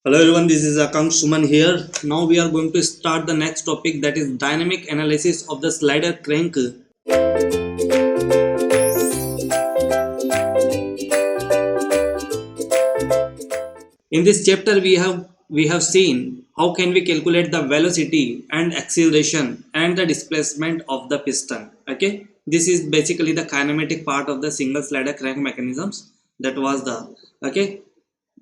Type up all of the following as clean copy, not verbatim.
Hello everyone, this is Akang Suman here. Now we are going to start the next topic, that is dynamic analysis of the slider crank. In this chapter we have seen how can we calculate the velocity and acceleration and the displacement of the piston. Okay, this is basically the kinematic part of the single slider crank mechanisms. That was the okay.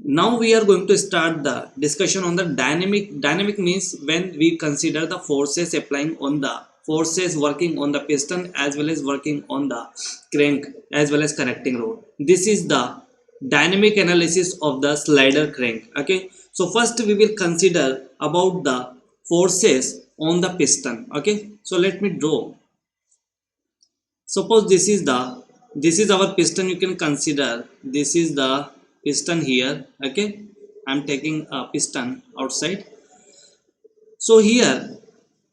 Now we are going to start the discussion on the dynamic means when we consider the forces applying on the forces working on the piston as well as working on the crank as well as connecting rod. This is the dynamic analysis of the slider crank. Okay, so first we will consider about the forces on the piston. Okay, so let me draw. Suppose this is our piston. You can consider this is the piston here. Okay, I'm taking a piston outside. So here,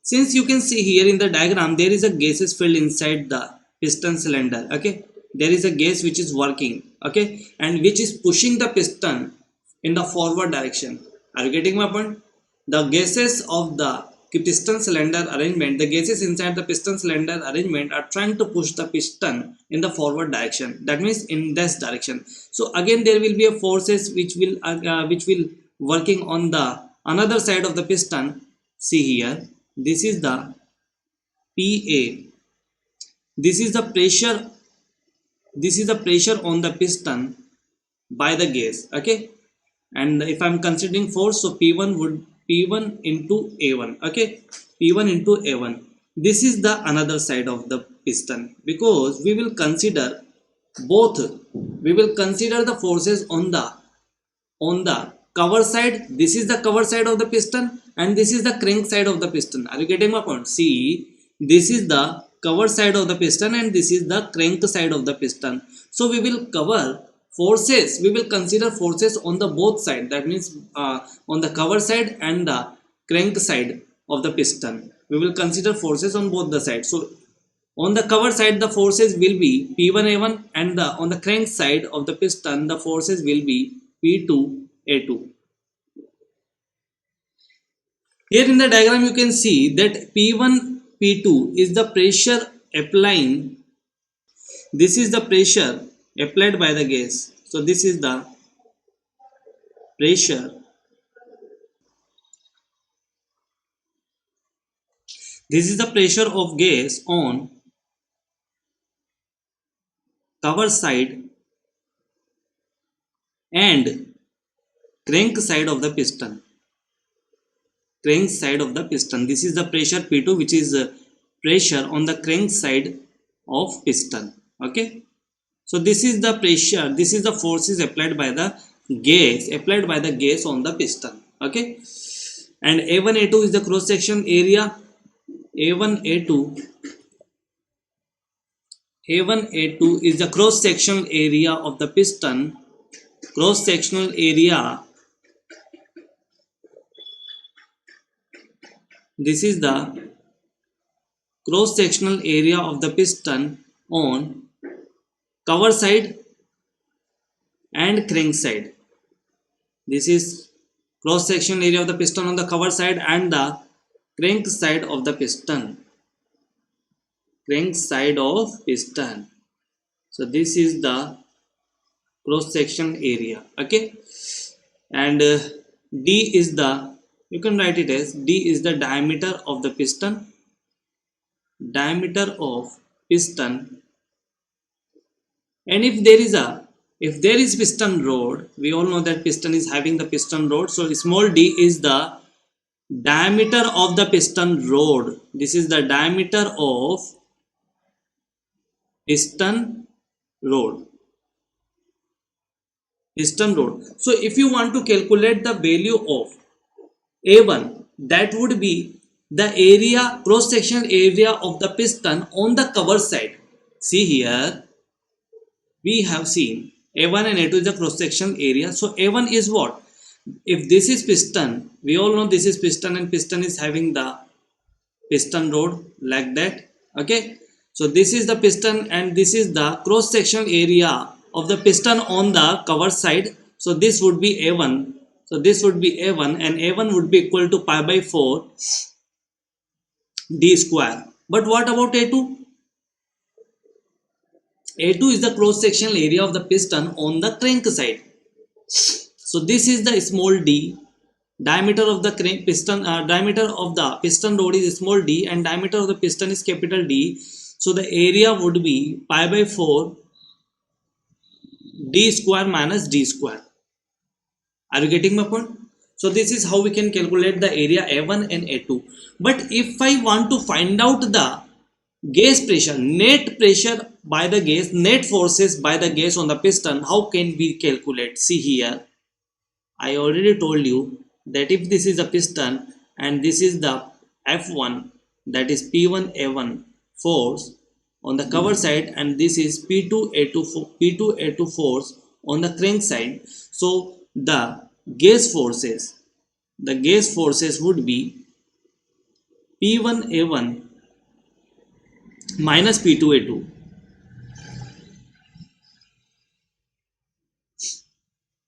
since you can see here in the diagram, there is a gases filled inside the piston cylinder. Okay, there is a gas which is working. Okay, and which is pushing the piston in the forward direction. Are you getting my point? The gases of the piston cylinder arrangement, the gases inside the piston cylinder arrangement are trying to push the piston in the forward direction. That means in this direction. So again there will be a forces which will working on the another side of the piston. See here, this is the PA. This is the pressure. This is the pressure on the piston by the gas. Okay, and if I'm considering force, so P1 would P1 into A1. Okay, P1 into A1. This is the another side of the piston, because we will consider both. We will consider the forces on the cover side. This is the cover side of the piston and this is the crank side of the piston. Are you getting my point? See, this is the cover side of the piston and this is the crank side of the piston. So we will cover forces. We will consider forces on the both side. That means on the cover side and the crank side of the piston. We will consider forces on both the sides. So on the cover side the forces will be P1A1 and on the crank side of the piston the forces will be P2A2. Here in the diagram you can see that P1 P2 is the pressure applying. This is the pressure applied by the gas. So this is the pressure. This is the pressure of gas on cover side and crank side of the piston. Crank side of the piston. This is the pressure P2, which is pressure on the crank side of piston. Okay. So this is the pressure. This is the forces applied by the gas on the piston. Okay. And A1 A2 is the cross section area. A1 A2 is the cross sectional area of the piston. Cross sectional area. This is the cross sectional area of the piston on cover side and crank side. This is cross sectional area of the piston on the cover side and the crank side of the piston. Crank side of piston. So this is the cross section area. Okay, and D is the, you can write it as D is the diameter of the piston. Diameter of piston. And if there is piston rod, we all know that piston is having the piston rod. So small d is the diameter of the piston rod. This is the diameter of piston rod. Piston rod. So if you want to calculate the value of A1, that would be the area, cross section area of the piston on the cover side. See here, we have seen A1 and A2 is the cross section area. So A1 is what? If this is piston, we all know this is piston and piston is having the piston rod like that. Okay, so this is the piston and this is the cross section area of the piston on the cover side. So this would be A1. So this would be A1, and A1 would be equal to pi by 4 d square. But what about A2? A2 is the cross sectional area of the piston on the crank side. So this is the small d. Diameter of the diameter of the piston rod is small d, and diameter of the piston is capital D. So the area would be pi by 4 d square minus d square. Are you getting my point? So this is how we can calculate the area A1 and A2. But if I want to find out the gas pressure, net pressure by the gas, net forces by the gas on the piston, how can we calculate? See here, I already told you that if this is a piston and this is the F1, that is P1A1 force on the cover side, and this is P2A2 force on the crank side. So the gas forces would be P1A1 minus P2A2.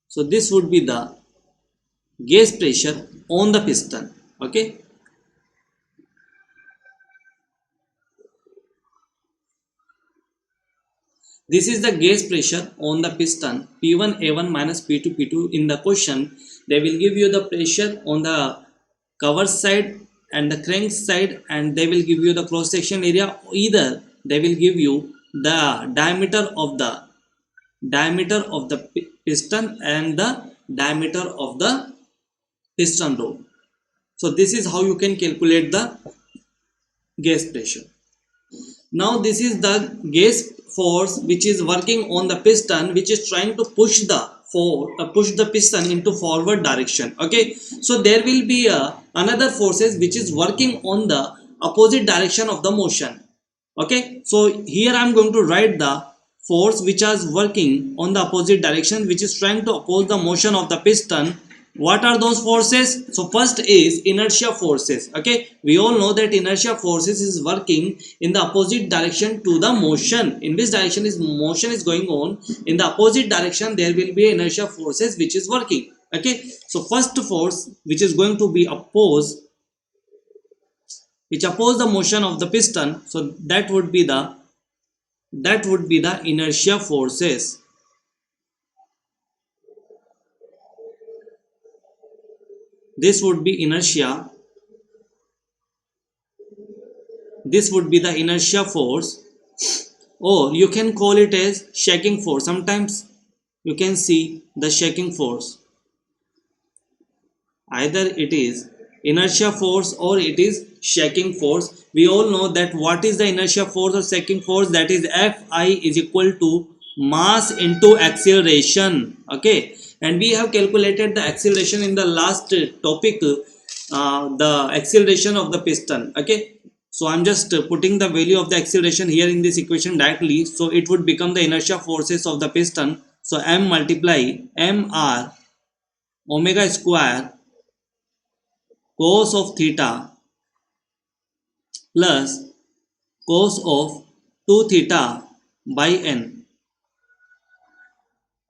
So this would be the gas pressure on the piston. Okay. This is the gas pressure on the piston P1A1 minus P2P2. In the question, they will give you the pressure on the cover side and the crank side, and they will give you the cross section area. Either they will give you the diameter of the piston and the diameter of the piston rod. So this is how you can calculate the gas pressure. Now this is the gas force which is working on the piston, which is trying to push the piston into forward direction. Okay, so there will be another forces which is working on the opposite direction of the motion. Okay, so here I am going to write the force which is working on the opposite direction, which is trying to oppose the motion of the piston. What are those forces? So first is inertia forces. Okay, we all know that inertia forces is working in the opposite direction to the motion. In which direction is motion is going on, in the opposite direction there will be inertia forces which is working. Okay, so first force which is going to be oppose the motion of the piston, so that would be the inertia forces. This would be inertia. This would be the inertia force, or you can call it as shaking force. Sometimes you can see the shaking force. Either it is inertia force or it is shaking force. We all know that what is the inertia force or shaking force? That is Fi is equal to mass into acceleration. Okay, and we have calculated the acceleration in the last topic, the acceleration of the piston. Okay, so I'm just putting the value of the acceleration here in this equation directly. So it would become the inertia forces of the piston. So M multiply mr omega square cos of theta plus cos of 2 theta by n.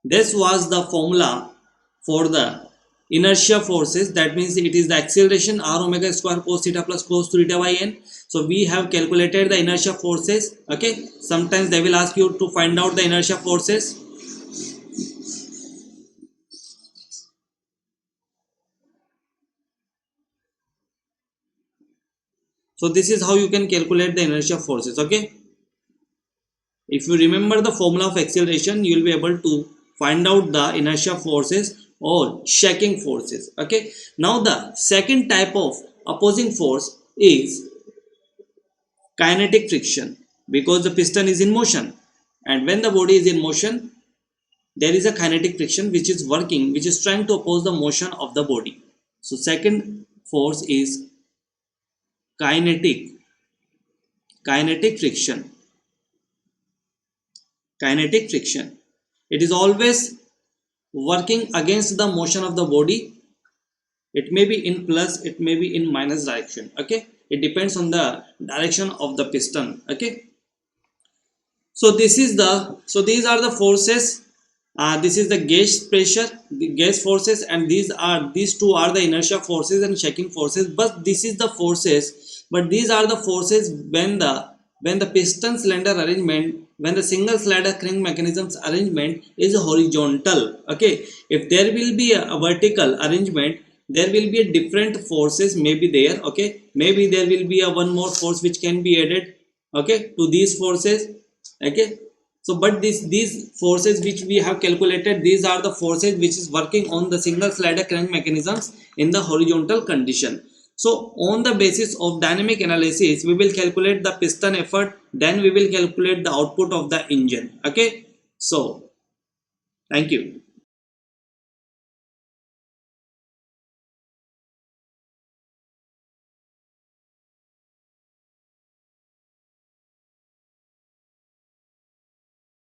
This was the formula for the inertia forces. That means it is the acceleration r omega square cos theta plus cos theta by n. So we have calculated the inertia forces. Okay, sometimes they will ask you to find out the inertia forces. So this is how you can calculate the inertia forces. Okay, if you remember the formula of acceleration, you will be able to find out the inertia forces or shaking forces. Okay, now the second type of opposing force is kinetic friction, because the piston is in motion, and when the body is in motion there is a kinetic friction which is working, which is trying to oppose the motion of the body. So second force is kinetic friction. Kinetic friction, it is always working against the motion of the body. It may be in plus, it may be in minus direction. Okay, it depends on the direction of the piston. Okay, so these are the forces This is the gauge pressure, the gauge forces, and these two are the inertia forces and shaking forces. But this is the forces, but these are the forces when the piston cylinder arrangement, when the single slider crank mechanisms arrangement is horizontal. Okay, if there will be a vertical arrangement, there will be a different forces may be there. Okay, maybe there will be a one more force which can be added, okay, to these forces. Okay, so but these forces which we have calculated, these are the forces which is working on the single slider crank mechanisms in the horizontal condition. So on the basis of dynamic analysis, we will calculate the piston effort, then we will calculate the output of the engine. Okay, so thank you.